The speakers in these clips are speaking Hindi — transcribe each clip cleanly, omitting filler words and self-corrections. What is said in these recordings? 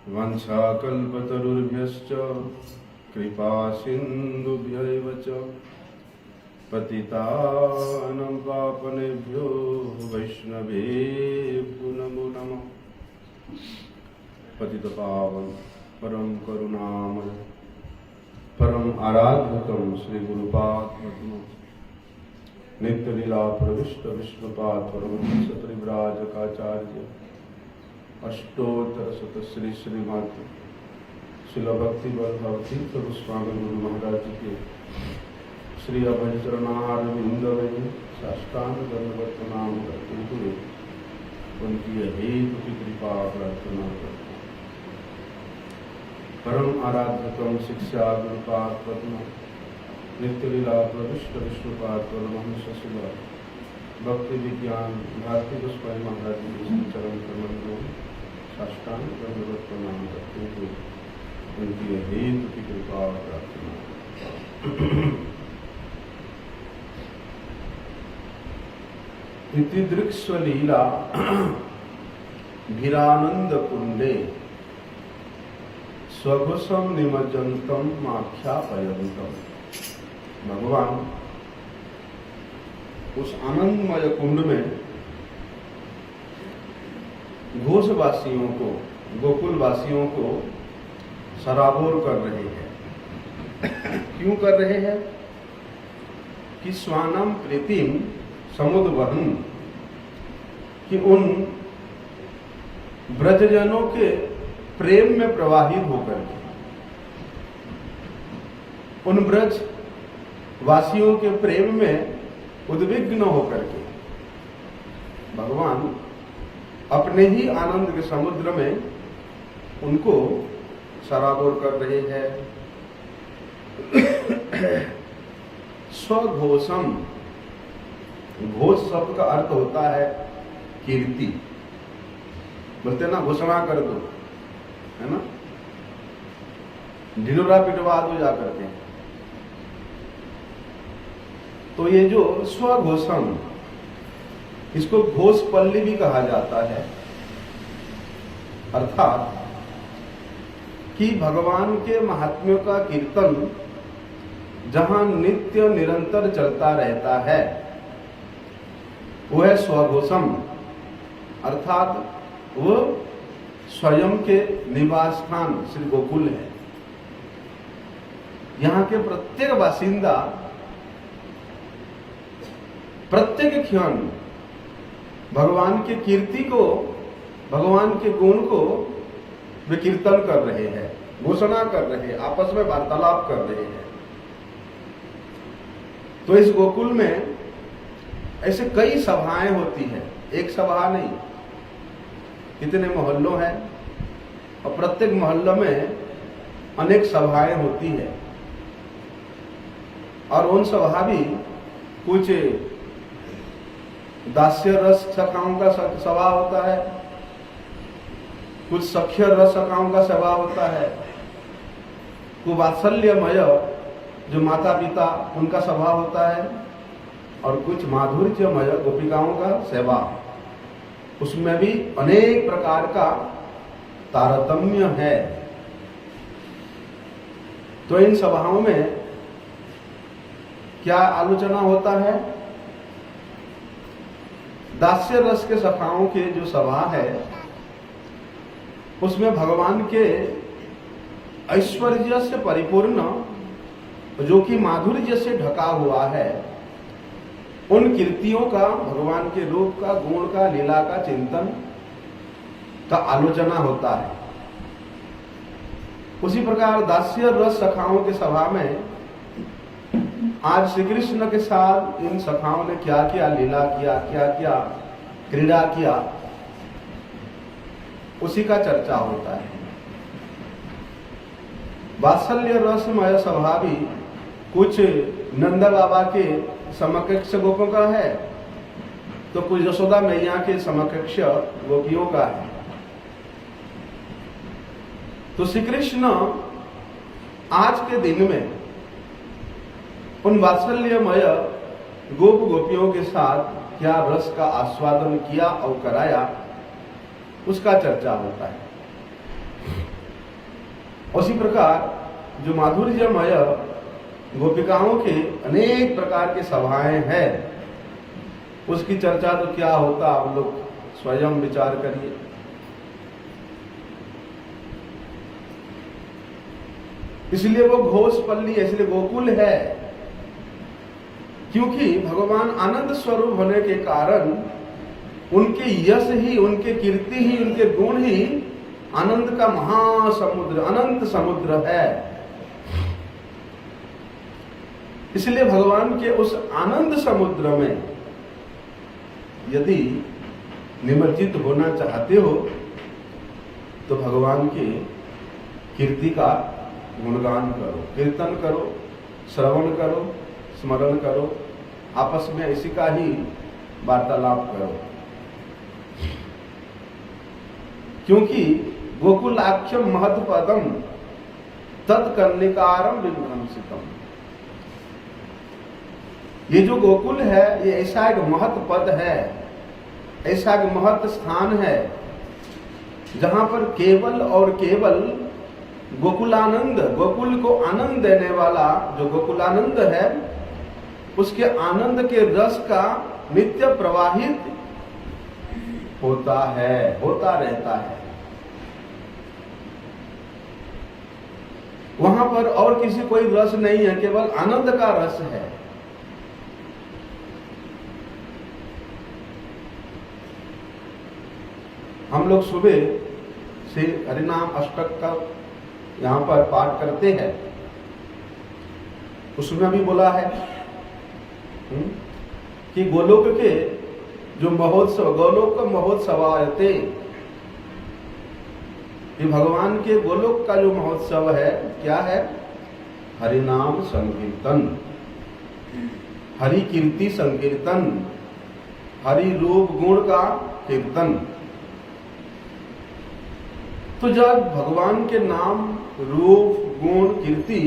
वंशाकल्पतरुभ्यश्च कृपा सिन्धुभ्यैव च पतितानां पावनेभ्यो वैष्णवेभ्यो नमो नमः। पतितपावन परम करुणामय परम आराध्यतम श्री गुरुपाद नित्य लीला प्रविष्ट विष्णुपाद परमहंस परिव्राजकाचार्य अष्टोत्तर शत श्री श्रीमद शिल भक्ति भक्ति गोस्वामी गुरु महाराज के श्री अभय चरणारविंद में साष्टांग दंडवत प्रणाम करते हुए उनकी हेतु की कृपा प्रार्थना करते हैं। परम आराध्यतम शिक्षा गुरुपाद पद्म नित्य लीला प्रविष्ट विष्णुपाद परमहंस शिल भक्ति विज्ञान भारती गोस्वामी महाराज जी के चरण कमल में साष्टांग दंडवत प्रणाम करते हुए उनकी हेतु की कृपा प्रार्थना। इति दृक्स्वलीला भीरानंद कुंडे स्वघुसम निमज्जन्तम आख्यापयन्तम। भगवान उस आनंदमय कुंड में घोषवासियों को गोकुलवासियों को सराबोर कर रहे हैं। क्यों कर रहे हैं? कि स्वानम प्रीतिम समुद्वहन, कि उन ब्रजजनों के प्रेम में प्रवाहित होकर के उन ब्रज वासियों के प्रेम में उद्विग्न होकर के भगवान अपने ही आनंद के समुद्र में उनको सराबोर कर रहे हैं। स्वघोषम, घोष शब्द का अर्थ होता है कीर्ति। बोलते ना घोषणा कर दो, है ना, ढिलोरा पिटवा दो जा करके। तो ये जो स्वघोषम, इसको घोष पल्ली भी कहा जाता है। अर्थात कि भगवान के महात्म्यों का कीर्तन जहां नित्य निरंतर चलता रहता है वह स्वघोषम, अर्थात वो स्वयं के निवास स्थान श्री गोकुल है। यहाँ के प्रत्येक बासिंदा प्रत्येक क्षण भगवान की कीर्ति को, भगवान के गुण को वे कीर्तन कर रहे हैं, घोषणा कर रहे हैं, आपस में वार्तालाप कर रहे हैं। तो इस गोकुल में ऐसे कई सभाएं होती हैं, एक सभा नहीं, कितने मोहल्लों हैं और प्रत्येक मोहल्लों में अनेक सभाएं होती है। और उन सभा भी कुछ दास्य रस सखाओं का सभा होता है, कुछ सख्य रस सखाओं का सभा होता है, कुछ वात्सल्यमय जो माता पिता उनका सभा होता है, और कुछ माधुर्यमय गोपिकाओं का सेवा। उसमें भी अनेक प्रकार का तारतम्य है। तो इन सभाओं में क्या आलोचना होता है? दास्य रस के सखाओं के जो सभा है उसमें भगवान के ऐश्वर्य से परिपूर्ण, जो कि माधुर्य से ढका हुआ है, उन कीर्तियों का, भगवान के रूप का, गुण का, लीला का चिंतन का आलोचना होता है। उसी प्रकार दास्य रस सखाओं के सभा में आज श्री कृष्ण के साथ इन सखाओं ने क्या क्या लीला किया, क्या क्या क्रीड़ा किया, उसी का चर्चा होता है। वात्सल्य रसमय सभा भी कुछ नंद बाबा के समकक्ष गोपों का है, तो कुछ यशोदा मैया के समकक्ष गोपियों का है। तो श्री कृष्ण आज के दिन में उन वात्सल्यमय गोप गोपियों के साथ क्या रस का आस्वादन किया और कराया, उसका चर्चा होता है। उसी प्रकार जो माधुर्यमय गोपिकाओं के अनेक प्रकार की सभाएं हैं, उसकी चर्चा तो क्या होता, आप लोग स्वयं विचार करिए। इसलिए वो घोषपल्ली, इसलिए गोकुल है, क्योंकि भगवान आनंद स्वरूप होने के कारण उनके यश ही, उनके कीर्ति ही, उनके गुण ही आनंद का महासमुद्र, अनंत समुद्र है। इसलिए भगवान के उस आनंद समुद्र में यदि निमज्जित होना चाहते हो तो भगवान की कीर्ति का गुणगान करो, कीर्तन करो, श्रवण करो, स्मरण करो, आपस में इसी का ही वार्तालाप करो। क्योंकि गोकुलाख्यम महत्पदम तत्कर्णिकारम विभ्रंसितम, ये जो गोकुल है ये ऐसा एक महत पद है, ऐसा एक महत स्थान है जहां पर केवल और केवल गोकुलानंद, गोकुल को आनंद देने वाला जो गोकुलानंद है, उसके आनंद के रस का नित्य प्रवाहित होता है, होता रहता है। वहां पर और किसी कोई रस नहीं है, केवल आनंद का रस है। हम लोग सुबह से हरिनाम अष्टक का यहाँ पर पाठ करते हैं, उसमें भी बोला है कि गोलोक के जो महोत्सव, गोलोक महोत्सवायते, ये भगवान के गोलोक का जो महोत्सव है क्या है? हरिनाम संकीर्तन, हरि कीर्ति संकीर्तन, हरि रूप गुण का कीर्तन। तो जब भगवान के नाम, रूप, गुण, कीर्ति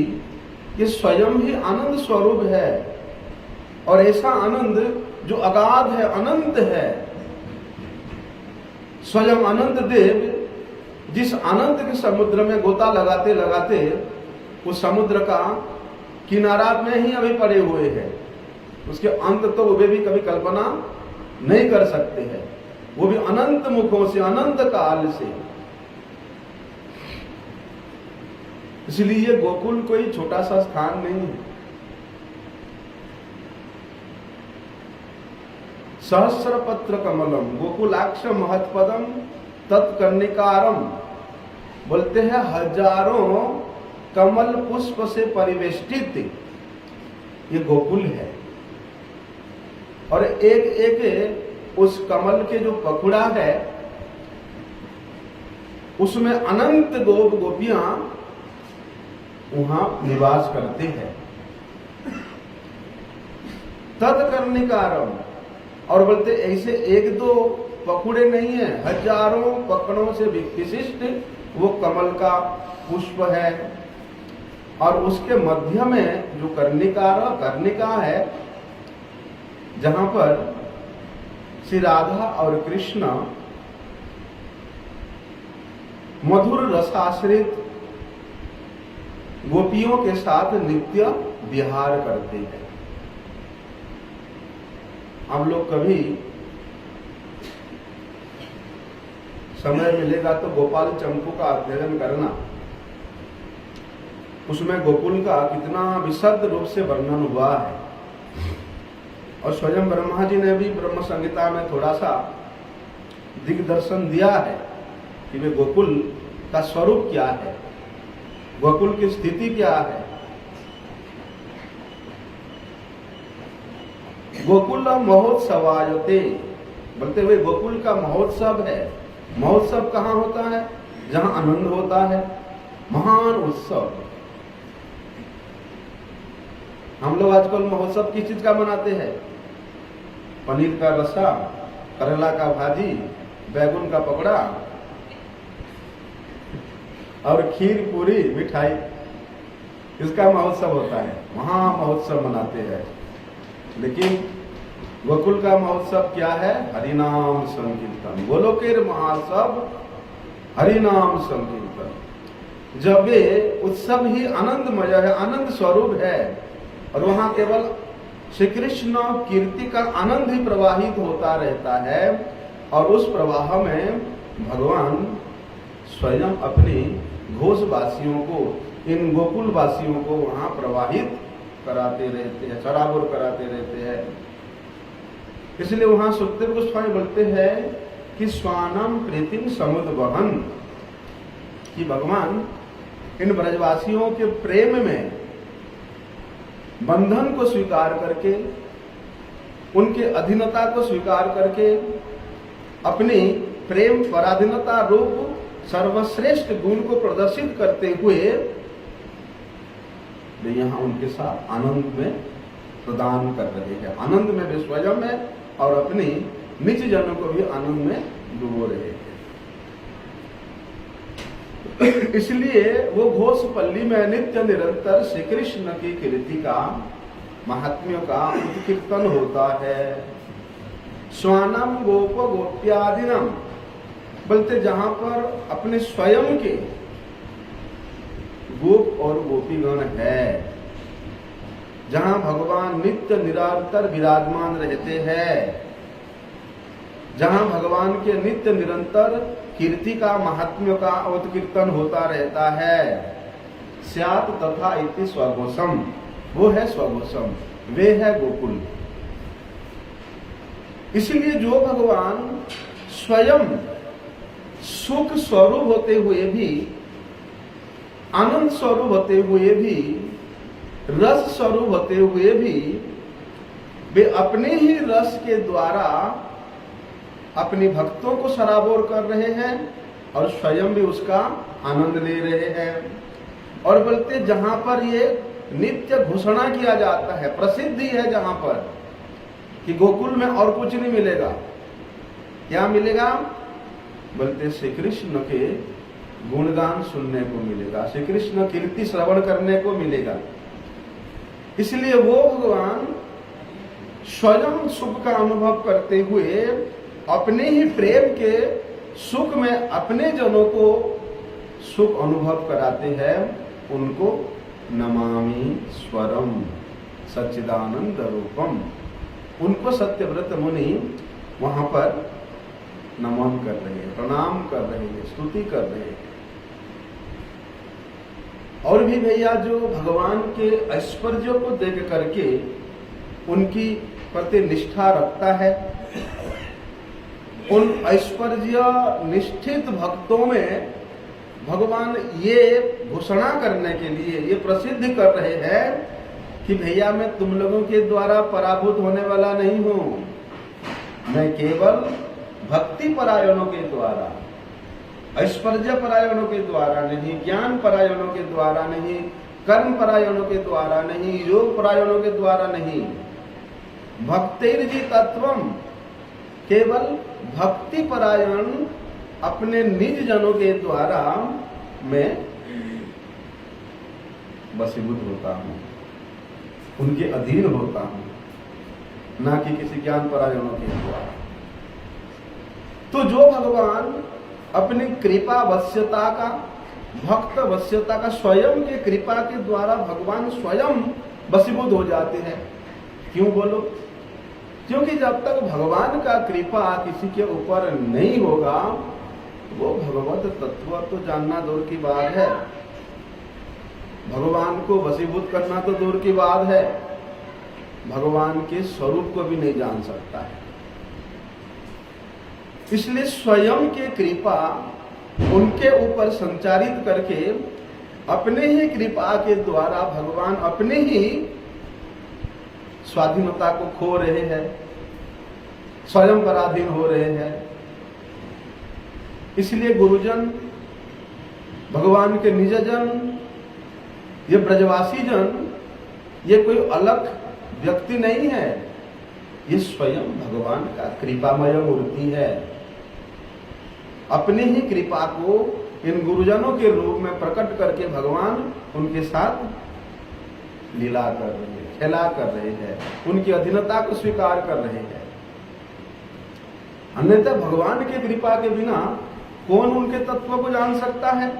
ये स्वयं ही आनंद स्वरूप है, और ऐसा आनंद जो अगाध है, अनंत है। स्वयं अनंत देव जिस आनंद के समुद्र में गोता लगाते लगाते उस समुद्र का किनारा में ही अभी पड़े हुए हैं, उसके अंत तो वे भी कभी कल्पना नहीं कर सकते हैं, वो भी अनंत मुखों से, अनंत काल से। इसलिए ये गोकुल कोई छोटा सा स्थान नहीं है। सहस्रपत्र कमलम गोकुलाक्ष महत्पदम तत्कर्णिकारम, बोलते हैं हजारों कमल पुष्प से परिवेष्टित ये गोकुल है, और एक एक उस कमल के जो पखुड़ा है उसमें अनंत गोप गोपियां वहां निवास करते हैं। तत्कर्णिकारम, और बोलते ऐसे एक दो पखुड़े नहीं है, हजारों पकड़ों से विशिष्ट वो कमल का पुष्प है, और उसके मध्य में जो कर्णिका है, जहां पर श्री राधा और कृष्ण मधुर रसाश्रित गोपियों के साथ नित्य विहार करते हैं। हम लोग कभी समय मिलेगा तो गोपाल चंपू का अध्ययन करना, उसमें गोकुल का कितना विशद रूप से वर्णन हुआ है। और स्वयं ब्रह्मा जी ने भी ब्रह्म संहिता में थोड़ा सा दिग्दर्शन दिया है कि वे गोकुल का स्वरूप क्या है, गोकुल की स्थिति क्या है। गोकुल महोत्सवायते, बोलते हुए गोकुल का महोत्सव है। महोत्सव कहाँ होता है? जहां आनंद होता है, महान उत्सव। हम लोग आजकल महोत्सव किस चीज का मनाते हैं? पनीर का रसा, करेला का भाजी, बैगन का पकौड़ा और खीर, पूरी, मिठाई, इसका महोत्सव होता है, महा महोत्सव मनाते हैं। लेकिन गोकुल का महोत्सव क्या है? हरिनाम संकीर्तन। गोलोकेर महोत्सव हरिनाम संकीर्तन। जब वे उत्सव ही आनंदमय है, आनंद स्वरूप है, और वहां केवल श्री कृष्ण कीर्ति का आनंद ही प्रवाहित होता रहता है, और उस प्रवाह में भगवान स्वयं अपने घोषवासियों को, इन गोकुल वासियों को वहां प्रवाहित कराते रहते हैं, सराबोर कराते रहते हैं। इसलिए वहां सुखदेव गोस्वामी बोलते हैं कि स्वानम प्रीतिम समुद्वहन, कि भगवान इन ब्रजवासियों के प्रेम में बंधन को स्वीकार करके, उनके अधीनता को स्वीकार करके, अपनी प्रेम पराधीनता रूप सर्वश्रेष्ठ गुण को प्रदर्शित करते हुए वे यहाँ उनके साथ आनंद में प्रदान कर रहे हैं। आनंद में वे स्वयं है और अपनी निज जनों को भी आनंद में डुबो रहे हैं। इसलिए वो घोष पल्ली में नित्य निरंतर श्री कृष्ण की कीर्ति का, महात्म्य का उत्कीर्तन होता है। स्वानम गोप गोप्यादिनम, बोलते जहां पर अपने स्वयं के गोप और गोपीगण है, जहां भगवान नित्य निरंतर विराजमान रहते हैं, जहां भगवान के नित्य निरंतर कीर्ति का, महात्म्य का उत्कीर्तन होता रहता है। स्यात् तथा इति स्वघोषम, वो है स्वघोषम, वे है गोकुल। इसलिए जो भगवान स्वयं सुख स्वरूप होते हुए भी, आनंद स्वरूप होते हुए भी, रस स्वरूप होते हुए भी, वे अपने ही रस के द्वारा अपने भक्तों को सराबोर कर रहे हैं और स्वयं भी उसका आनंद ले रहे हैं। और बोलते जहां पर ये नित्य घोषणा किया जाता है, प्रसिद्धि है जहां पर कि गोकुल में और कुछ नहीं मिलेगा, क्या मिलेगा? बोलते श्री कृष्ण के गुणगान सुनने को मिलेगा, श्री कृष्ण कीर्ति श्रवण करने को मिलेगा। इसलिए वो भगवान स्वयं सुख का अनुभव करते हुए अपने ही प्रेम के सुख में अपने जनों को सुख अनुभव कराते हैं। उनको नमामि स्वरम सच्चिदानंद रूपम, उनको सत्यव्रत मुनि वहां पर नमन कर रहे हैं, प्रणाम कर रहे हैं, स्तुति कर रहे हैं। और भी भैया जो भगवान के ऐश्वर्यों को देख करके उनकी प्रति निष्ठा रखता है, उन ऐश्वर्य निष्ठित भक्तों में भगवान ये घोषणा करने के लिए ये प्रसिद्ध कर रहे हैं कि भैया मैं तुम लोगों के द्वारा पराभूत होने वाला नहीं हूं, मैं केवल भक्ति परायणों के द्वारा, ऐश्वर्य परायणों के द्वारा नहीं, ज्ञान परायणों के द्वारा नहीं, कर्म परायणों के द्वारा नहीं, योग परायणों के द्वारा नहीं, भक्तिर्जि तत्वम, केवल भक्ति परायण अपने निज जनों के द्वारा मैं वशीभूत होता हूं, उनके अधीन होता हूं, ना कि किसी ज्ञान परायणों के द्वारा। तो जो भगवान अपनी कृपा वश्यता का, भक्त वश्यता का, स्वयं के कृपा के द्वारा भगवान स्वयं वशीभूत हो जाते हैं। क्यों बोलो? क्योंकि जब तक भगवान का कृपा किसी के ऊपर नहीं होगा, वो भगवत तत्व तो जानना दूर की बात है, भगवान को वशीभूत करना तो दूर की बात है, भगवान के स्वरूप को भी नहीं जान सकता है। इसलिए स्वयं के कृपा उनके ऊपर संचारित करके अपने ही कृपा के द्वारा भगवान अपने ही स्वाधीनता को खो रहे हैं, स्वयं पराधीन हो रहे हैं। इसलिए गुरुजन, भगवान के निजजन, ये ब्रजवासी जन, ये कोई अलग व्यक्ति नहीं है, ये स्वयं भगवान का कृपामय मूर्ति है। अपनी ही कृपा को इन गुरुजनों के रूप में प्रकट करके भगवान उनके साथ लीला कर रहे हैं, खेला कर रहे हैं, उनकी अधीनता को स्वीकार कर रहे हैं। अन्यथा भगवान की कृपा के बिना कौन उनके तत्व को जान सकता है?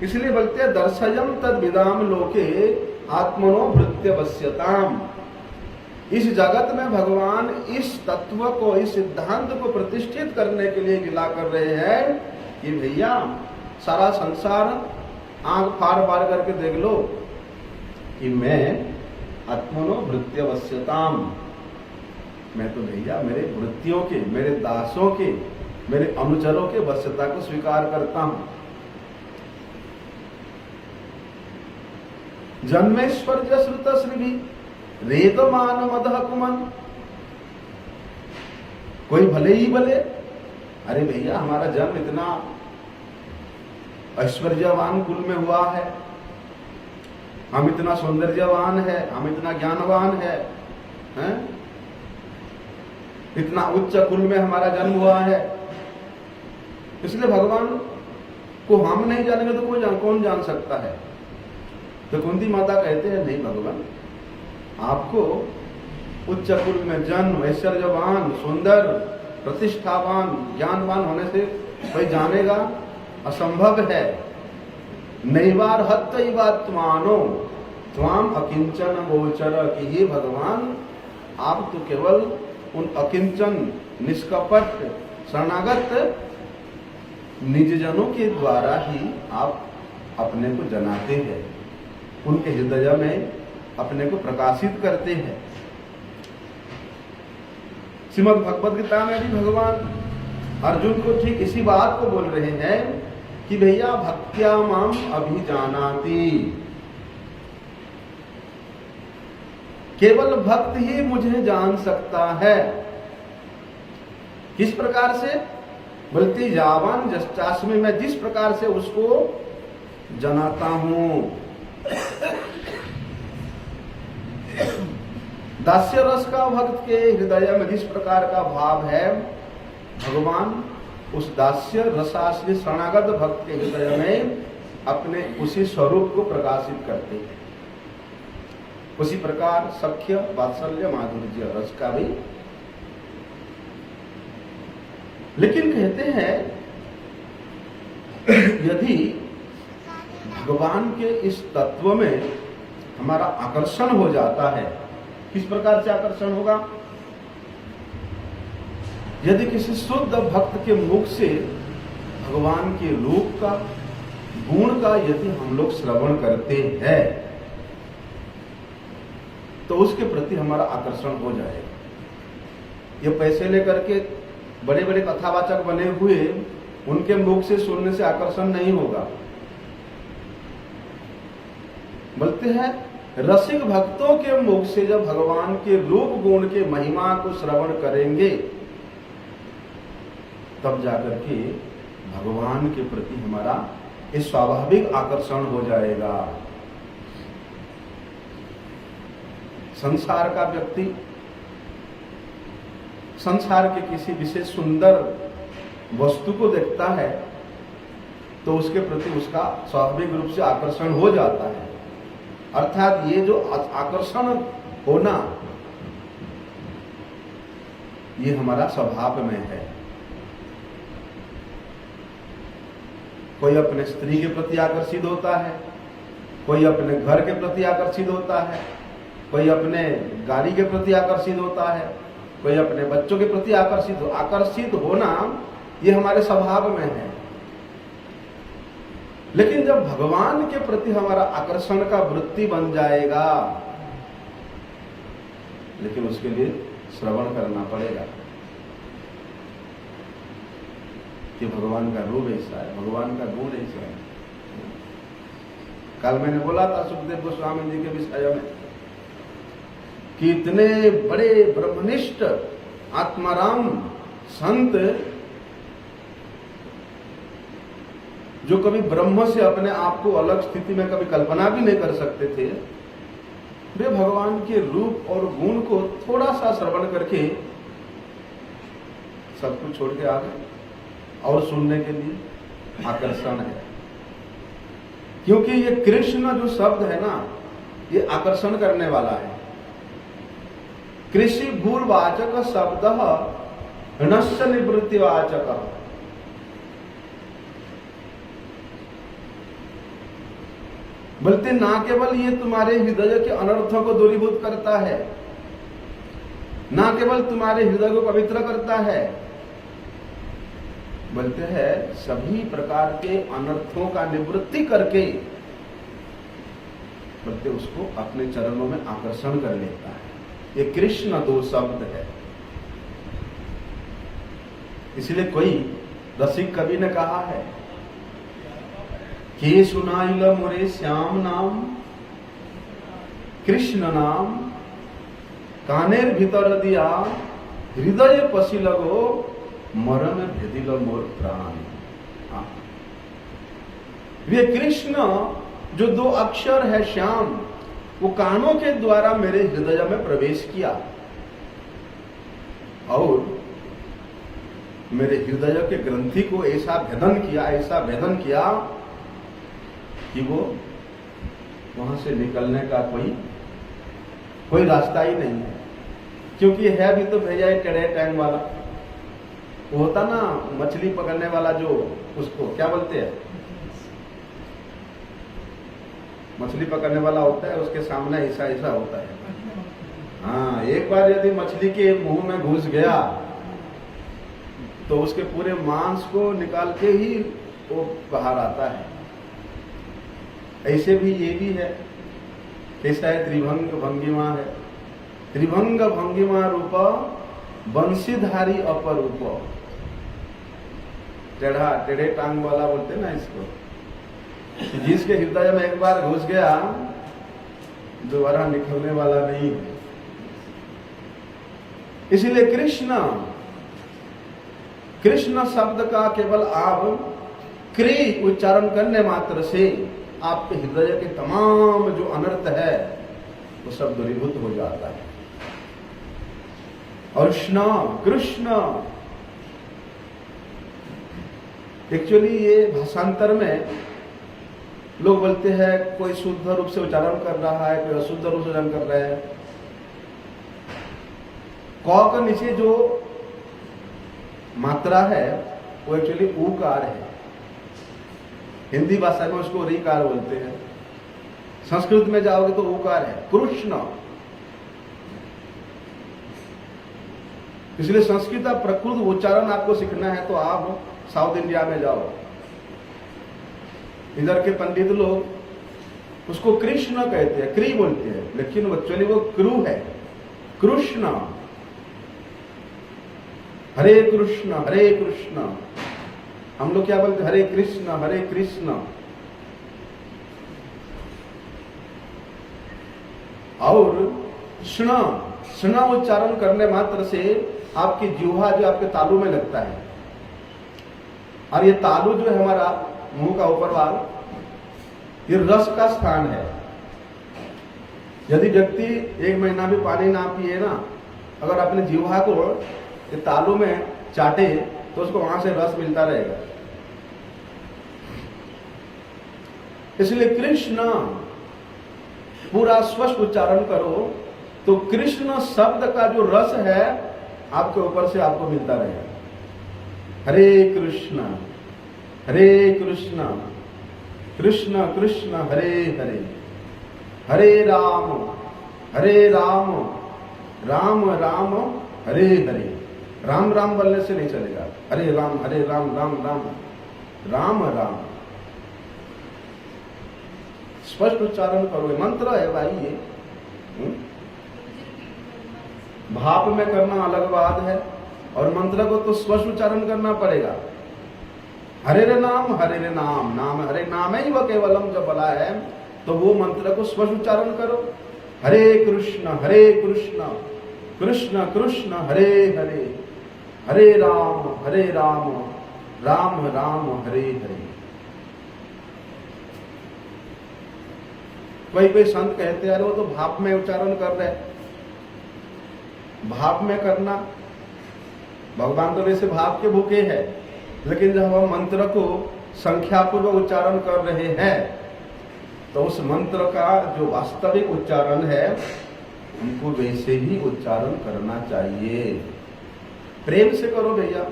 इसलिए बोलते हैं दर्शयम तद विदाम लोके आत्मनो भृत्यवश्यताम। इस जगत में भगवान इस तत्व को, इस सिद्धांत को प्रतिष्ठित करने के लिए गिला कर रहे हैं कि भैया सारा संसार आंख फाड़ फाड़ करके देख लो कि मैं आत्मनो भृत्यवश्यताम, मैं तो भैया मेरे वृत्तियों के, मेरे दासों के, मेरे अनुचरों के वश्यता को स्वीकार करता हूं। जन्मेश्वर श्रुत श्री रेतमान मदह कुमन, कोई भले ही भले, अरे भैया हमारा जन्म इतना ऐश्वर्यवान कुल में हुआ है, हम इतना सौंदर्यवान है, हम इतना ज्ञानवान है, हैं? इतना उच्च कुल में हमारा जन्म हुआ है, इसलिए भगवान को हम नहीं जानेंगे तो कौन जान सकता है। तो कुंती माता कहते हैं नहीं भगवान, आपको उच्च कुल में जन्म, ऐश्वर्यवान, सुंदर, प्रतिष्ठावान, ज्ञानवान होने से कोई जानेगा, असंभव है। नैवार हत्वात्मानो त्वाम अकिंचन गोचर, कि हे भगवान आप तो केवल उन अकिंचन, निष्कपट, शरणागत निजजनों के द्वारा ही आप अपने को जनाते हैं, उनके हृदय में अपने को प्रकाशित करते हैं। श्रीमद् भगवद गीता में भी भगवान अर्जुन को ठीक इसी बात को बोल रहे हैं कि भैया भक्त्या माम अभिजानाति, केवल भक्त ही मुझे जान सकता है। किस प्रकार से? बल्कि जावान जस्चास्मि, मैं जिस प्रकार से उसको जनाता हूं। दास्य रस का भक्त के हृदय में जिस प्रकार का भाव है, भगवान उस दास्य रसाश्री शरणागत भक्त के हृदय में अपने उसी स्वरूप को प्रकाशित करते हैं। उसी प्रकार सख्य, वात्सल्य, माधुर्य रस का भी। लेकिन कहते हैं यदि भगवान के इस तत्व में हमारा आकर्षण हो जाता है, किस प्रकार से आकर्षण होगा? यदि किसी शुद्ध भक्त के मुख से भगवान के रूप का, गुण का यदि हम लोग श्रवण करते हैं तो उसके प्रति हमारा आकर्षण हो जाएगा। ये पैसे लेकर के बड़े बड़े कथावाचक बने हुए उनके मुख से सुनने से आकर्षण नहीं होगा। बोलते हैं रसिक भक्तों के मुख से जब भगवान के रूप गुण के महिमा को श्रवण करेंगे तब जाकर के भगवान के प्रति हमारा एक स्वाभाविक आकर्षण हो जाएगा। संसार का व्यक्ति संसार के किसी विशेष सुंदर वस्तु को देखता है तो उसके प्रति उसका स्वाभाविक रूप से आकर्षण हो जाता है। अर्थात ये जो आकर्षण होना ये हमारा स्वभाव में है। कोई अपने स्त्री के प्रति आकर्षित होता है, कोई अपने घर के प्रति आकर्षित होता है, कोई अपने गाड़ी के प्रति आकर्षित होता है, कोई अपने बच्चों के प्रति आकर्षित होना ये हमारे स्वभाव में है। लेकिन जब भगवान के प्रति हमारा आकर्षण का वृत्ति बन जाएगा, लेकिन उसके लिए श्रवण करना पड़ेगा कि भगवान का रूप ऐसा है, भगवान का गुण ऐसा है। कल मैंने बोला था सुखदेव गोस्वामी जी के विषय में कि इतने बड़े ब्रह्मनिष्ठ आत्माराम संत जो कभी ब्रह्म से अपने आप को अलग स्थिति में कभी कल्पना भी नहीं कर सकते थे, वे भगवान के रूप और गुण को थोड़ा सा श्रवण करके सब कुछ छोड़ के आ गए और सुनने के लिए आकर्षण है। क्योंकि ये कृष्ण जो शब्द है ना, ये आकर्षण करने वाला है। कृषि भूर्वाचक शब्द नश्य निवृत्तिवाचक। बोलते ना केवल ये तुम्हारे हृदय के अनर्थों को दूरीभूत करता है, ना केवल तुम्हारे हृदय को पवित्र करता है, बोलते हैं सभी प्रकार के अनर्थों का निवृत्ति करके बोलते उसको अपने चरणों में आकर्षण कर लेता है। ये कृष्ण दो शब्द है। इसलिए कोई रसिक कवि ने कहा है कि सुनाइल मोरे श्याम नाम कृष्ण नाम, कानेर भीतर दिया हृदय पसी लगो, मरण भेदिल मोर प्राण। वे कृष्ण जो दो अक्षर है श्याम, वो कानों के द्वारा मेरे हृदय में प्रवेश किया और मेरे हृदय के ग्रंथि को ऐसा भेदन किया कि वो वहां से निकलने का कोई रास्ता ही नहीं है। क्योंकि है भी तो भैया एक टेढ़े टैंग वाला, वो होता ना मछली पकड़ने वाला, जो उसको क्या बोलते हैं, मछली पकड़ने वाला होता है, उसके सामने ऐसा होता है। हाँ, एक बार यदि मछली के मुंह में घुस गया तो उसके पूरे मांस को निकाल के ही वो बाहर आता है। ऐसे भी ये भी है, कैसा है, त्रिभंग भंगिमा है। त्रिभंग भंगिमा रूप बंशीधारी अपरूप। टेढ़े टांग वाला बोलते ना इसको, जिसके हृदय में एक बार घुस गया दोबारा निकलने वाला नहीं है। इसीलिए कृष्ण शब्द का केवल आप क्री उच्चारण करने मात्र से आपके हृदय के तमाम जो अनर्थ है वो सब दूरीभूत हो जाता है। और कृष्ण एक्चुअली ये भाषांतर में लोग बोलते हैं कोई शुद्ध रूप से उच्चारण कर रहा है, कोई अशुद्ध रूप से उच्चारण कर रहा है। क के नीचे जो मात्रा है वो एक्चुअली ऊकार है। हिंदी भाषा में उसको रीकार बोलते हैं, संस्कृत में जाओगे तो ऊकार है, कृष्ण। इसलिए संस्कृत प्रकृत उच्चारण आपको सीखना है तो आप साउथ इंडिया में जाओ। इधर के पंडित लोग उसको कृष्ण कहते हैं, क्री बोलते हैं, लेकिन एक्चुअली वो क्रू है, कृष्ण। हरे कृष्ण। हम लोग क्या बोलते, हरे कृष्ण। और स्न उच्चारण करने मात्र से आपकी जिह्वा जो आपके तालू में लगता है, और ये तालू जो है हमारा मुंह का ऊपर भाग, ये रस का स्थान है। यदि व्यक्ति 1 महीना भी पानी ना पिए ना, अगर अपने जिह्वा को ये तालू में चाटे तो उसको वहां से रस मिलता रहेगा। इसलिए कृष्ण पूरा स्पष्ट उच्चारण करो तो कृष्ण शब्द का जो रस है आपके ऊपर से आपको मिलता रहेगा। हरे कृष्ण कृष्ण कृष्ण हरे हरे, हरे राम राम राम हरे हरे। राम राम बोलने से नहीं चलेगा, हरे राम राम राम राम राम। स्पष्ट उच्चारण करो, मंत्र है भाई ये। भाप में करना अलग बात है, और मंत्र को तो स्पष्ट उच्चारण करना पड़ेगा। हरे नाम नाम हरे नाम ही वह केवलम जब बोला है तो वो मंत्र को स्पष्ट उच्चारण करो। हरे कृष्ण कृष्ण कृष्ण हरे हरे, हरे राम राम राम हरे हरे। कोई संत कहते हैं वो तो भाप में उच्चारण कर रहे। भाप में करना, भगवान तो वैसे भाप के भूखे हैं, लेकिन जब हम मंत्र को संख्यापूर्वक उच्चारण कर रहे हैं तो उस मंत्र का जो वास्तविक उच्चारण है हमको वैसे ही उच्चारण करना चाहिए। प्रेम से करो भैया।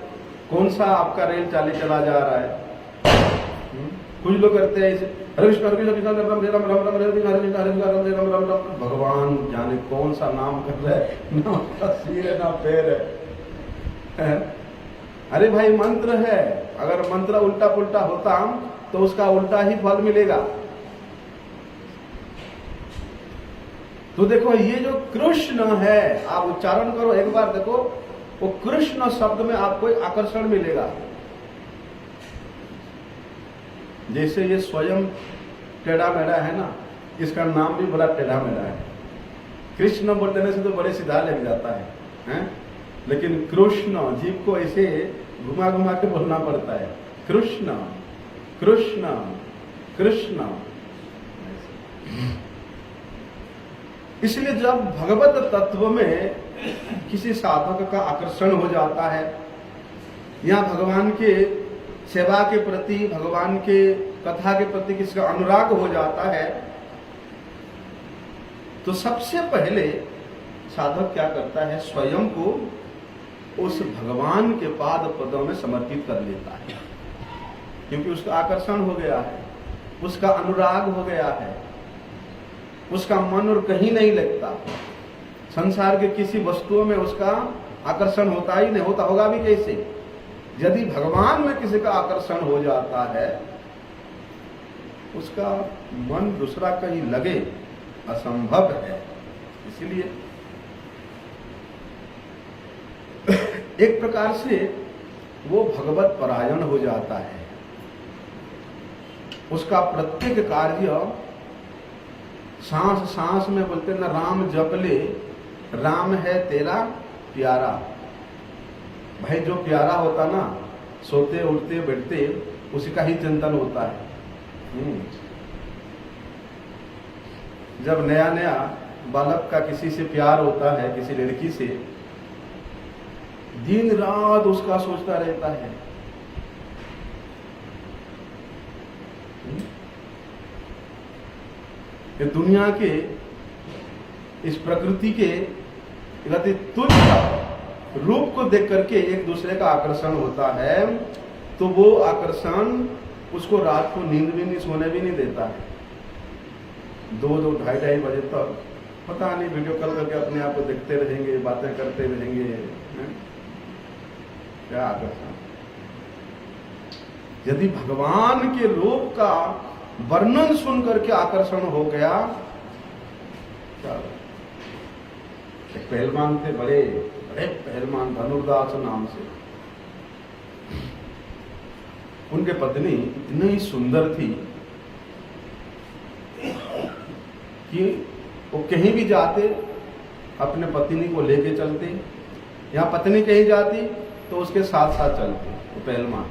कौन सा आपका रेल चाले चला जा रहा है? कुछ लोग करते हैं इसे हरे कृष्ण हरे कृष्ण कृष्ण राम राम राम राम हरे कृष्ण हरे कृष्ण हरे कृष्ण राम राम राम राम। भगवान जाने कौन सा नाम कर रहे हैं, ना उसका सिर है ना पैर है। अरे भाई मंत्र है, अगर मंत्र उल्टा पुल्टा होता तो उसका उल्टा ही फल मिलेगा। तो देखो ये जो कृष्ण है, आप उच्चारण करो एक बार, देखो वो कृष्ण शब्द में आपको एक आकर्षण मिलेगा। जैसे ये स्वयं टेढ़ा मेढ़ा है ना, इसका नाम भी बड़ा टेढ़ा मेढ़ा है। कृष्ण बोल देने से तो बड़े सीधा लग जाता है, हैं? लेकिन कृष्ण जीव को ऐसे घुमा घुमा के बोलना पड़ता है, कृष्ण कृष्ण कृष्ण। इसलिए जब भगवत तत्व में किसी साधक का आकर्षण हो जाता है या भगवान के सेवा के प्रति, भगवान के कथा के प्रति किसी का अनुराग हो जाता है, तो सबसे पहले साधक क्या करता है, स्वयं को उस भगवान के पाद पदों में समर्पित कर लेता है। क्योंकि उसका आकर्षण हो गया है, उसका अनुराग हो गया है, उसका मन और कहीं नहीं लगता। संसार के किसी वस्तुओं में उसका आकर्षण होता ही नहीं, होता होगा भी कैसे। यदि भगवान में किसी का आकर्षण हो जाता है, उसका मन दूसरा कहीं लगे असंभव है। इसलिए एक प्रकार से वो भगवत परायण हो जाता है। उसका प्रत्येक कार्य सांस सांस में बोलते ना, राम जप ले राम है तेरा प्यारा। भाई जो प्यारा होता ना, सोते उठते बैठते उसी का ही चिंतन होता है। जब नया नया बालक का किसी से प्यार होता है, किसी लड़की से, दिन रात उसका सोचता रहता है। ये दुनिया के, इस प्रकृति के अति तुच्छ रूप को देख करके एक दूसरे का आकर्षण होता है, तो वो आकर्षण उसको रात को नींद भी नहीं, सोने भी नहीं देता है। 2-2, 2:30 बजे तक पता नहीं वीडियो कॉल करके अपने आप को देखते रहेंगे, बातें करते रहेंगे। क्या आकर्षण। यदि भगवान के रूप का वर्णन सुन करके आकर्षण हो गया, क्या एक पहलवान थे, बड़े बड़े पहलवान, धनुर्दास नाम से। उनके पत्नी इतनी सुंदर थी कि वो कहीं भी जाते अपने पत्नी को लेके चलते, या पत्नी कहीं जाती तो उसके साथ साथ चलते। वो पहलवान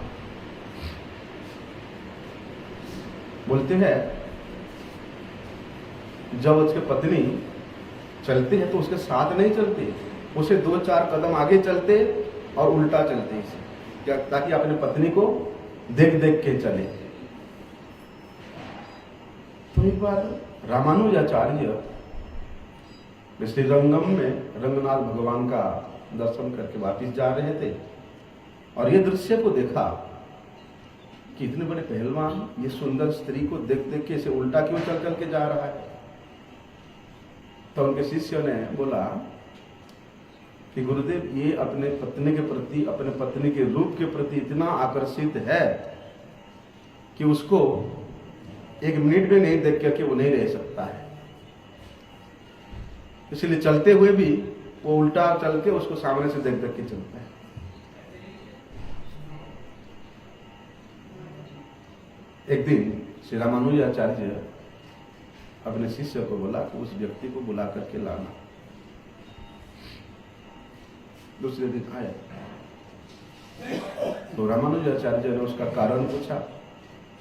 बोलते हैं, जब उसके पत्नी चलते हैं तो उसके साथ नहीं चलते, उसे 2-4 कदम आगे चलते और उल्टा चलते, क्या, ताकि अपने पत्नी को देख देख के चले। तो एक बार रामानुजाचार्य श्रीरंगम में रंगनाथ भगवान का दर्शन करके वापिस जा रहे थे और ये दृश्य को देखा कि इतने बड़े पहलवान ये सुंदर स्त्री को देख देख के इसे उल्टा क्यों चल चल के जा रहा है। तो उनके शिष्य ने बोला कि गुरुदेव, ये अपने पत्नी के प्रति, अपने पत्नी के रूप के प्रति इतना आकर्षित है कि उसको 1 मिनट भी नहीं देख करके वो नहीं रह सकता है। इसलिए चलते हुए भी वो उल्टा चल के उसको सामने से देख देख के चलता है। एक दिन श्री रामानुजाचार्य अपने शिष्य को बोला कि उस व्यक्ति को बुला करके लाना। दूसरे दिन आया तो रामानुजाचार्य ने उसका कारण पूछा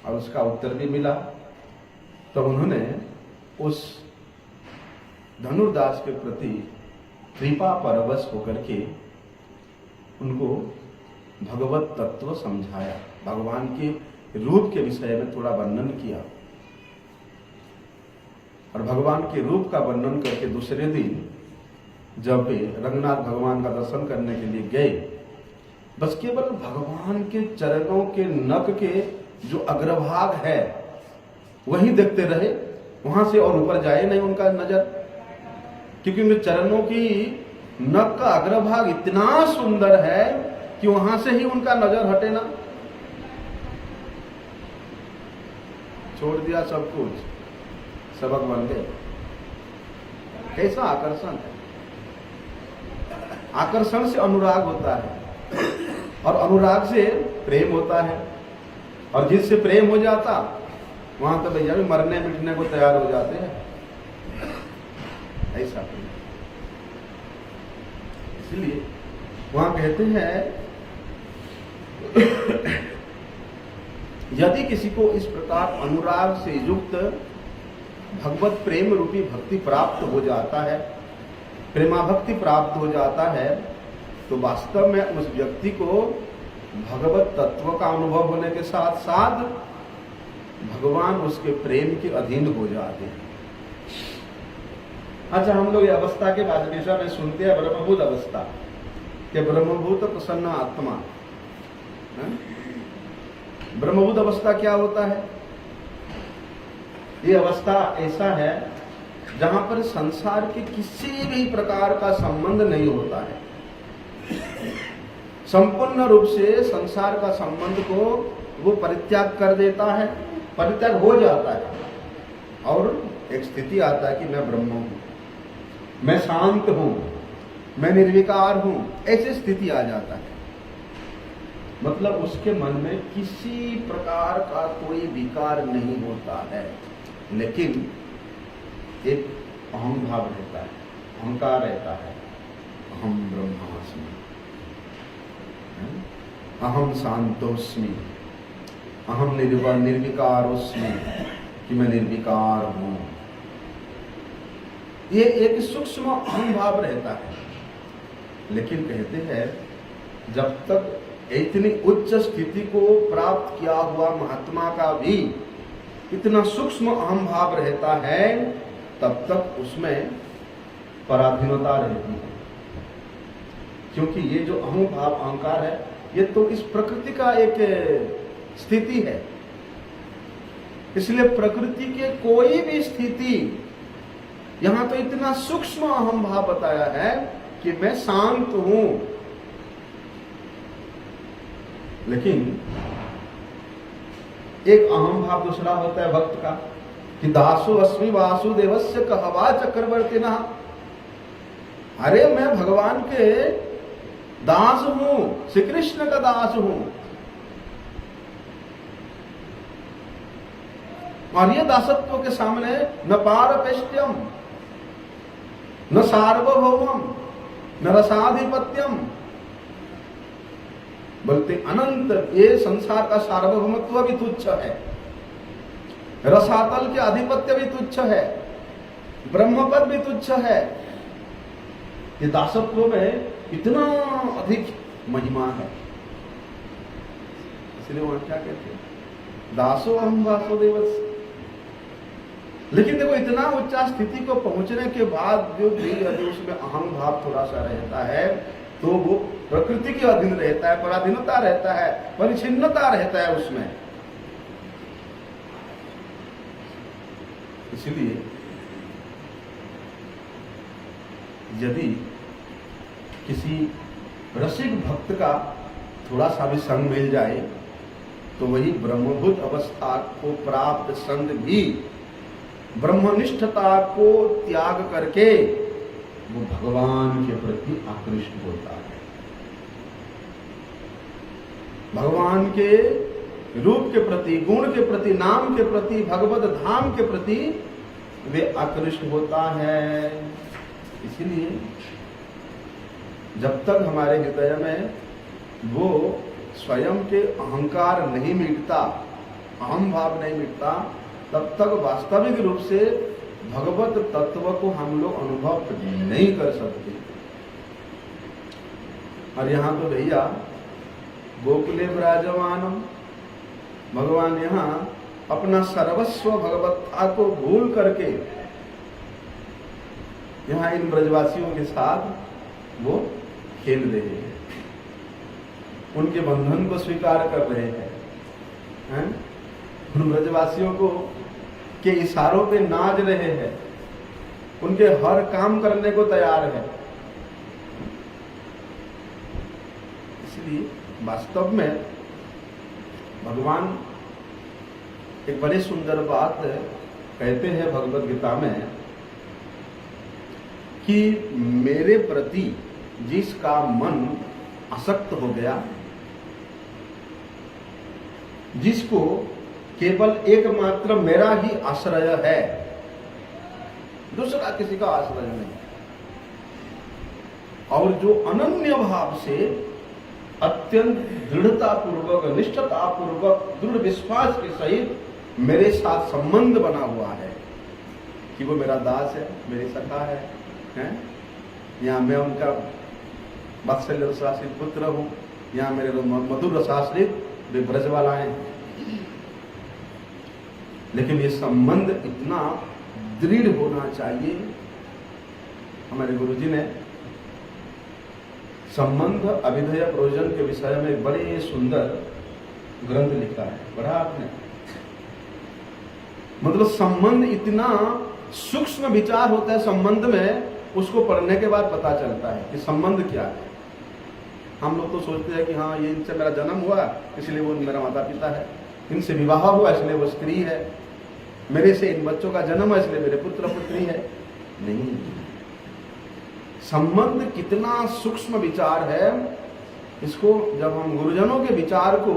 और उसका उत्तर भी मिला। तो उन्होंने उस धनुर्दास के प्रति कृपा परवश होकर के उनको भगवत तत्व समझाया, भगवान के रूप के विषय में थोड़ा वर्णन किया। और भगवान के रूप का वर्णन करके दूसरे दिन जब वे रंगनाथ भगवान का दर्शन करने के लिए गए, बस केवल भगवान के चरणों के नख के जो अग्रभाग है वही देखते रहे, वहां से और ऊपर जाए नहीं उनका नजर, क्योंकि उनके चरणों की नख का अग्रभाग इतना सुंदर है कि वहां से ही उनका नजर हटे ना। छोड़ दिया सब कुछ, सबक बन गए। कैसा आकर्षण है! आकर्षण से अनुराग होता है और अनुराग से प्रेम होता है, और जिससे प्रेम हो जाता वहां तो भैया भी मरने मिटने को तैयार हो जाते हैं। ऐसा प्रेम, इसलिए वहां कहते हैं यदि किसी को इस प्रकार अनुराग से युक्त भगवत प्रेम रूपी भक्ति प्राप्त हो जाता है, प्रेमा भक्ति प्राप्त हो जाता है, तो वास्तव में उस व्यक्ति को भगवत तत्व का अनुभव होने के साथ साथ भगवान उसके प्रेम के अधीन हो जाते हैं। अच्छा, हम लोग ये अवस्था के बाद में सुनते हैं ब्रह्मभूत अवस्था, कि ब्रह्मभूत प्रसन्न आत्मा। ब्रह्मभूत अवस्था क्या होता है? ये अवस्था ऐसा है जहां पर संसार के किसी भी प्रकार का संबंध नहीं होता है, संपूर्ण रूप से संसार का संबंध को वो परित्याग कर देता है, परित्याग हो जाता है, और एक स्थिति आता है कि मैं ब्रह्म हूं, मैं शांत हूं, मैं निर्विकार हूं, ऐसी स्थिति आ जाता है। मतलब उसके मन में किसी प्रकार का कोई विकार नहीं होता है, लेकिन एक अहम भाव रहता है, अहंकार रहता है, अहम ब्रह्मास्मि, अहम शांतोस्मि, अहम निर्विकारोस्मि, कि मैं निर्विकार हूं। ये एक सूक्ष्म अहम भाव रहता है। लेकिन कहते हैं जब तक इतनी उच्च स्थिति को प्राप्त किया हुआ महात्मा का भी इतना सूक्ष्म अहम भाव रहता है, तब तक उसमें पराधीनता रहती है, क्योंकि ये जो अहम भाव अहंकार है, ये तो इस प्रकृति का एक स्थिति है। इसलिए प्रकृति के कोई भी स्थिति, यहां तो इतना सूक्ष्म अहम भाव बताया है कि मैं शांत हूं, लेकिन एक अहम भाव दूसरा होता है भक्त का, कि दासो अस्मि वासुदेवस्य कहवा चक्रवर्तिनः। अरे मैं भगवान के दास हूं, श्री कृष्ण का दास हूं, और ये दासत्व के सामने न पारपेष्ट्यम, न सार्वभौमम, न रसाधिपत्यम, बोलते अनंत, ये संसार का सार्वभौमत्व भी तुच्छ है, रसातल के आधिपत्य भी तुच्छ है, ब्रह्मपद भी तुच्छ है। ये दासत्व में इतना अधिक महिमा है, इसलिए वहां क्या कहते हैं, दासो अहम वासुदेवस्य। लेकिन देखो, इतना उच्चा स्थिति को पहुंचने के बाद जो भी यदि उसमें अहम भाव थोड़ा सा रहता है, तो वो प्रकृति के अधीन रहता है, पराधीनता रहता है, परिच्छिन्नता रहता है उसमें। इसलिए यदि किसी रसिक भक्त का थोड़ा सा भी संग मिल जाए, तो वही ब्रह्मभूत अवस्था को प्राप्त संग भी ब्रह्मनिष्ठता को त्याग करके वो भगवान के प्रति आकृष्ट होता है, भगवान के रूप के प्रति, गुण के प्रति, नाम के प्रति, भगवत धाम के प्रति वे आकृष्ट होता है। इसीलिए जब तक हमारे हृदय में वो स्वयं के अहंकार नहीं मिटता, अहम भाव नहीं मिटता, तब तक वास्तविक रूप से भगवत तत्व को हम लोग अनुभव नहीं कर सकते। और यहां तो भैया गोकुले विराजमानम, भगवान यहां अपना सर्वस्व भगवत्ता को भूल करके यहां इन ब्रजवासियों के साथ वो खेल रहे हैं, उनके बंधन को स्वीकार कर रहे हैं। उन ब्रजवासियों को के इशारों पे नाच रहे हैं, उनके हर काम करने को तैयार है। इसलिए वास्तव में भगवान एक बड़ी सुंदर बात कहते हैं भगवत गीता में कि मेरे प्रति जिसका मन आसक्त हो गया, जिसको केवल एकमात्र मेरा ही आश्रय है, दूसरा किसी का आश्रय नहीं, और जो अनन्य भाव से अत्यंत दृढ़ता पूर्वक, निष्ठता पूर्वक, दृढ़ विश्वास के सहित मेरे साथ संबंध बना हुआ है कि वो मेरा दास है, मेरी सखा है? यहाँ मैं उनका वात्सल्य रसाश्रित पुत्र हूं, यहाँ मेरे मधुर रसाश्रित वे ब्रजवालाएं हैं। लेकिन ये संबंध इतना दृढ़ होना चाहिए। हमारे गुरुजी ने संबंध अभिधेय प्रयोजन के विषय में बड़े सुंदर ग्रंथ लिखा है, पढ़ा आपने? मतलब संबंध इतना सूक्ष्म विचार होता है संबंध में, उसको पढ़ने के बाद पता चलता है कि संबंध क्या है। हम लोग तो सोचते हैं कि हाँ ये इनसे मेरा जन्म हुआ इसलिए वो मेरा माता पिता है, इनसे विवाह हुआ इसलिए वो स्त्री है, मेरे से इन बच्चों का जन्म है इसलिए मेरे पुत्र पुत्री है। नहीं, संबंध कितना सूक्ष्म विचार है, इसको जब हम गुरुजनों के विचार को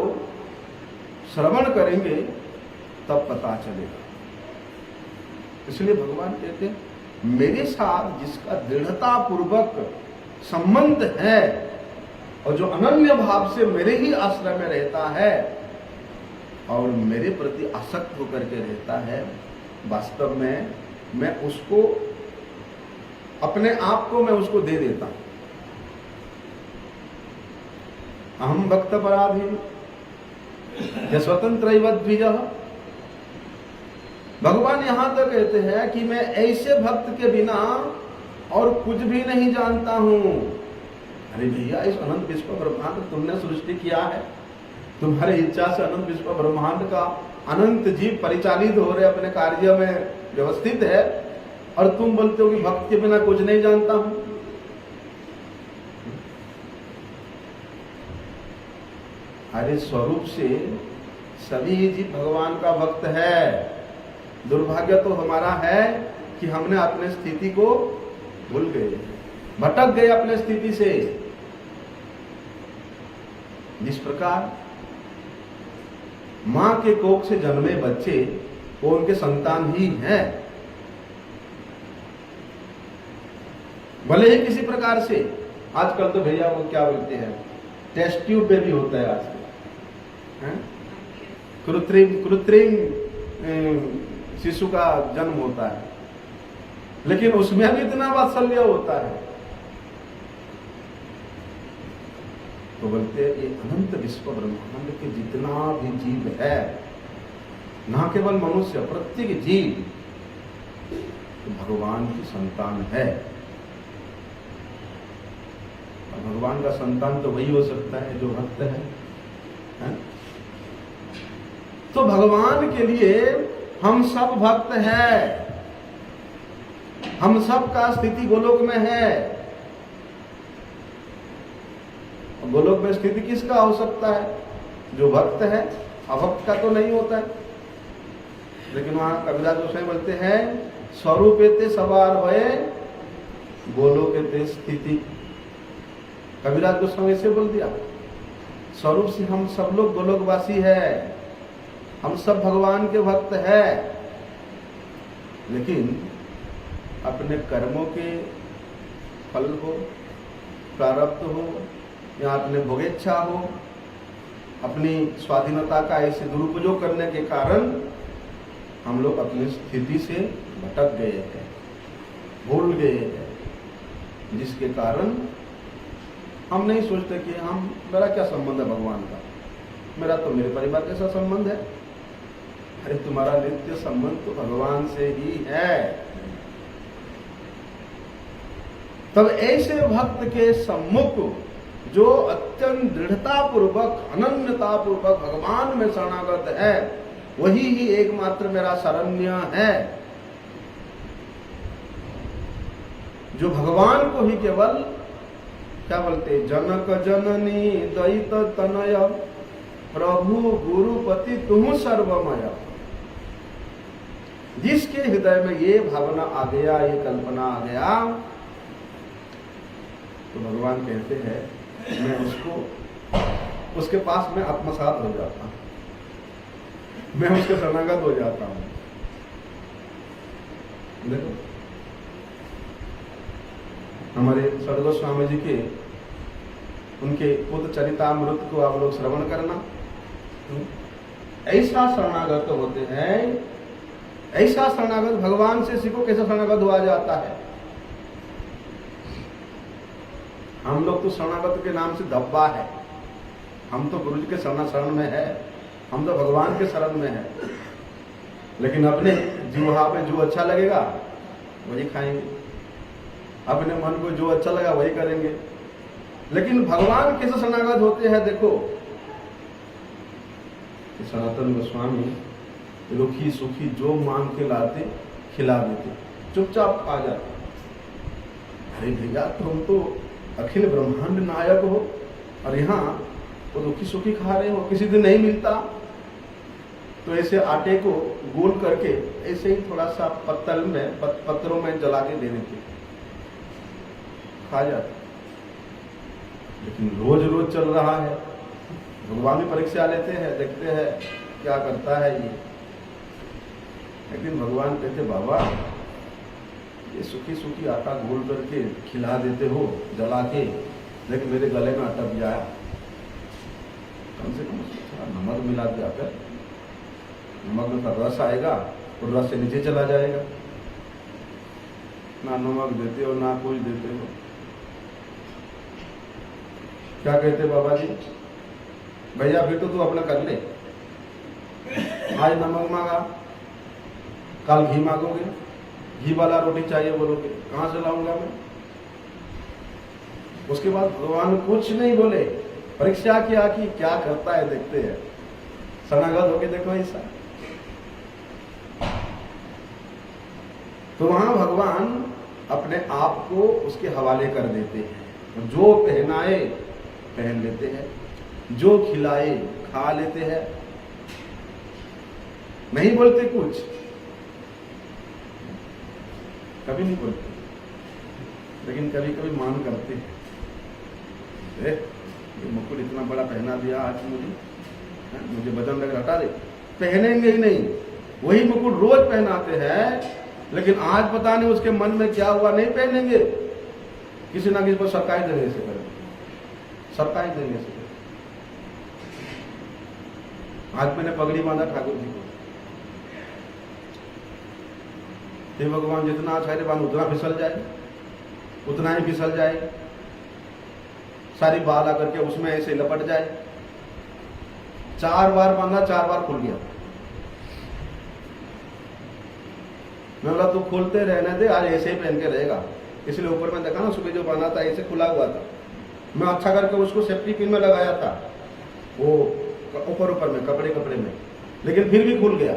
श्रवण करेंगे तब पता चलेगा। इसलिए भगवान कहते हैं मेरे साथ जिसका दृढ़ता पूर्वक संबंध है और जो अनन्य भाव से मेरे ही आश्रय में रहता है और मेरे प्रति आसक्त होकर के रहता है, वास्तव में मैं उसको अपने आप को मैं उसको दे देता हूं। अहम भक्त पराधीन या स्वतंत्र द्विज। भगवान यहां तक कहते हैं कि मैं ऐसे भक्त के बिना और कुछ भी नहीं जानता हूं। अरे भैया, इस अनंत विश्व ब्रह्मांड तुमने सृष्टि किया है, तुम्हारे इच्छा से अनंत विश्व ब्रह्मांड का अनंत जीव परिचालित हो रहे, अपने कार्य में व्यवस्थित है, और तुम बोलते हो कि भक्त के बिना कुछ नहीं जानता हूं। अरे स्वरूप से सभी जीव भगवान का भक्त है। दुर्भाग्य तो हमारा है कि हमने अपने स्थिति को भूल गए, भटक गए अपने स्थिति से। जिस प्रकार मां के कोख से जन्मे बच्चे वो उनके संतान ही हैं, भले ही किसी प्रकार से। आजकल तो भैया वो क्या बोलते हैं, टेस्ट ट्यूब पे भी होता है आजकल, कृत्रिम शिशु का जन्म होता है, लेकिन उसमें भी इतना वात्सल्य होता है। तो बोलते हैं ये अनंत विश्व ब्रह्मांड के जितना भी जीव है, ना केवल मनुष्य, प्रत्येक जीव तो भगवान की संतान है। और भगवान का संतान तो वही हो सकता है जो भक्त है? तो भगवान के लिए हम सब भक्त हैं, हम सब का स्थिति गोलोक में है। गोलोक में स्थिति किसका हो सकता है? जो भक्त है, अभक्त का तो नहीं होता है। लेकिन वहां कबीरदास गोसाई बोलते हैं स्वरूपेते सवार भये गोलोकेते स्थिति। कबीरदास गोस्वामी से बोल दिया, स्वरूप से हम सब लोग गोलोकवासी है, हम सब भगवान के भक्त है, लेकिन अपने कर्मों के फल हो, प्रारब्ध हो, या अपने भोगेच्छा हो, अपनी स्वाधीनता का ऐसे दुरुपयोग करने के कारण हम लोग अपनी स्थिति से भटक गए हैं, भूल गए हैं, जिसके कारण हम नहीं सोचते कि मेरा क्या संबंध है भगवान का, मेरा तो मेरे परिवार के साथ संबंध है। अरे तुम्हारा नित्य संबंध तो भगवान से ही है। तब ऐसे भक्त के सम्मुख जो अत्यंत दृढ़ता पूर्वक, अनन्यता पूर्वक भगवान में शरणागत है, वही ही एकमात्र मेरा शरण्य है, जो भगवान को ही केवल क्या बोलते, जनक जननी दैत तनय प्रभु गुरुपति तुम सर्वमय। जिसके हृदय में ये भावना आ गया, ये कल्पना आ गया, तो भगवान कहते हैं मैं उसको, उसके पास में आत्मसात हो जाता हूं, मैं उसके शरणागत हो जाता हूं। देखो हमारे सदगुरु स्वामी जी के उनके पुत्र चरितामृत को आप लोग श्रवण करना। ऐसा शरणागत होते हैं, ऐसा शरणागत भगवान से सीखो कैसा शरणागत हुआ जाता है। हम लोग तो शरणागत के नाम से धब्बा है, हम तो गुरु जी के शरण में है, हम तो भगवान के शरण में है, लेकिन अपने जीवा में जो अच्छा लगेगा वही खाएंगे, अपने मन को जो अच्छा लगा वही करेंगे। लेकिन भगवान कैसे शरणागत होते हैं, देखो सनातन गोस्वामी रुखी सुखी जो मांग के लाते खिला देते, चुपचाप आ जाते। अरे भैया तुम तो अखिल ब्रह्मांड नायक हो और यहाँ तो रुखी सुखी खा रहे हो, किसी दिन नहीं मिलता तो ऐसे आटे को गोल करके ऐसे ही थोड़ा सा पत्तल में पत्थरों में जला के देने के खा जाते। लेकिन रोज रोज चल रहा है, भगवान भी परीक्षा लेते हैं, देखते हैं क्या करता है ये। लेकिन भगवान कहते बाबा ये सुखी सुखी आटा गोल करके खिला देते हो जला के, लेकिन मेरे गले में अटक जाया, कम से कम थोड़ा नमक मिला दिया कर, नमक में का रस आएगा और रस से नीचे चला जाएगा। ना नमक देते हो ना कुछ देते हो। क्या कहते बाबा जी, भैया फिर तो तू अपना कर ले, आज नमक मांगा कल घी मांगोगे, घी वाला रोटी चाहिए बोलोगे, कहां से लाऊंगा मैं। उसके बाद भगवान कुछ नहीं बोले, परीक्षा किया कि क्या करता है देखते हैं। शरणागत होके देखो ऐसा। तो वहां भगवान अपने आप को उसके हवाले कर देते हैं, जो पहनाए पहन लेते हैं, जो खिलाए खा लेते हैं, नहीं बोलते कुछ, कभी नहीं बोलते, लेकिन कभी कभी मान करते हैं। ये मुकुट इतना बड़ा पहना दिया आज मुझे वजन लग हटा दे, पहनेंगे ही नहीं। वही मुकुट रोज पहनाते हैं, लेकिन आज पता नहीं उसके मन में क्या हुआ, नहीं पहनेंगे, किसी ना किसी को सरकाई देने से करें, सरकाई देने से। आज मैंने पगड़ी बांधा ठाकुर जी को, हे भगवान जितना आचार्य बांध उतना फिसल जाए, उतना ही फिसल जाए, सारी बाल आकर के उसमें ऐसे लपट जाए। 4 बार बांधा, 4 बार खुल गया। मैं बोला तू खोलते रहने दे, आज ऐसे ही पहन के रहेगा। इसलिए ऊपर में देखा ना, सुबह जो बना था ऐसे खुला हुआ था, मैं अच्छा करके उसको सेफ्टी पिन में लगाया था, वो ऊपर में कपड़े में, लेकिन फिर भी खुल गया।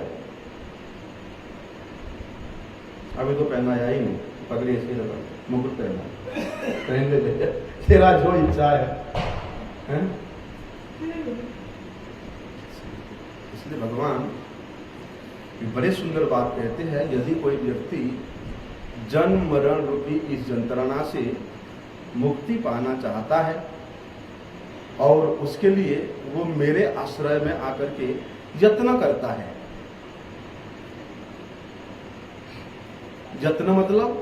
अभी तो पहनाया ही नहीं, पगड़ी ऐसे लगा, मुकुट पहन ले, तेरा जो इच्छा है? इसलिए भगवान बड़े सुंदर बात कहते हैं, यदि कोई व्यक्ति जन्म मरण रूपी इस यंत्रणा से मुक्ति पाना चाहता है और उसके लिए वो मेरे आश्रय में आकर के यत्न करता है। यत्न मतलब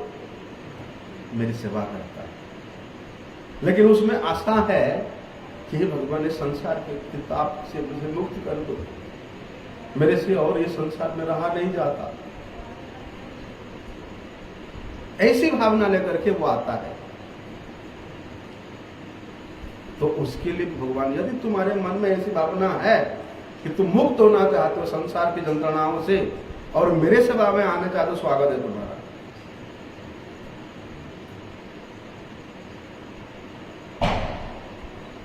मेरी सेवा करता है, लेकिन उसमें आशा है कि हे भगवान इस संसार के किताब से मुझे मुक्त कर दो, मेरे से और ये संसार में रहा नहीं जाता। ऐसी भावना लेकर के वो आता है। तो उसके लिए भगवान, यदि तुम्हारे मन में ऐसी भावना है कि तुम मुक्त होना चाहते हो संसार की यंत्रणाओं से और मेरे सेवा में आना चाहते हो, स्वागत है तुम्हारा।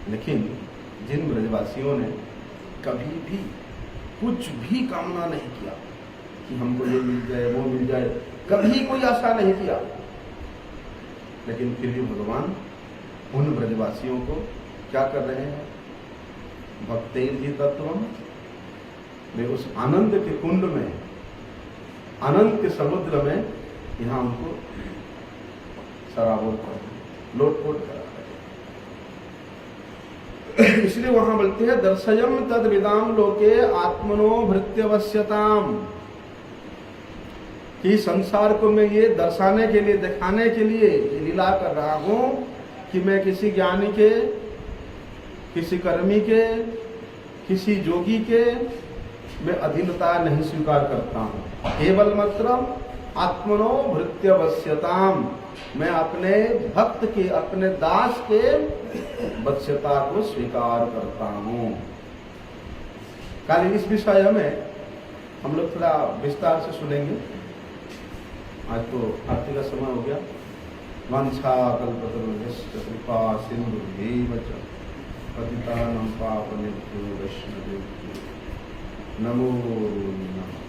लेकिन जिन ब्रजवासियों ने कभी भी कुछ भी कामना नहीं किया कि हमको ये मिल जाए वो मिल जाए, कभी कोई आशा नहीं किया। लेकिन फिर भी भगवान उन ब्रजवासियों को क्या कर रहे हैं, भक्तेर ही तत्वम, वे उस आनंद के कुंड में, आनंद के समुद्र में यहाँ उनको सराबोर कर लोटपोट करा रहे। इसलिए वहां बोलते हैं दर्शयम तद विदाम लोके आत्मनो भृत्यवश्यताम, कि संसार को मैं ये दर्शाने के लिए, दिखाने के लिए लीला कर रहा हूं कि मैं किसी ज्ञानी के, किसी कर्मी के, किसी जोगी के मैं अधीनता नहीं स्वीकार करता हूं। केवल मात्र आत्मनो भृत्यवश्यताम, मैं अपने भक्त के, अपने दास के वश्यता को स्वीकार करता हूं। कल इस विषय में हम लोग थोड़ा विस्तार से सुनेंगे। आज तो आरती का समय हो गया। वांछा कल्पतरुभ्यश्च कृपा सिन्धुभ्यैव च पतितानां पावनेभ्यो वैष्णवेभ्यो नमो नमः।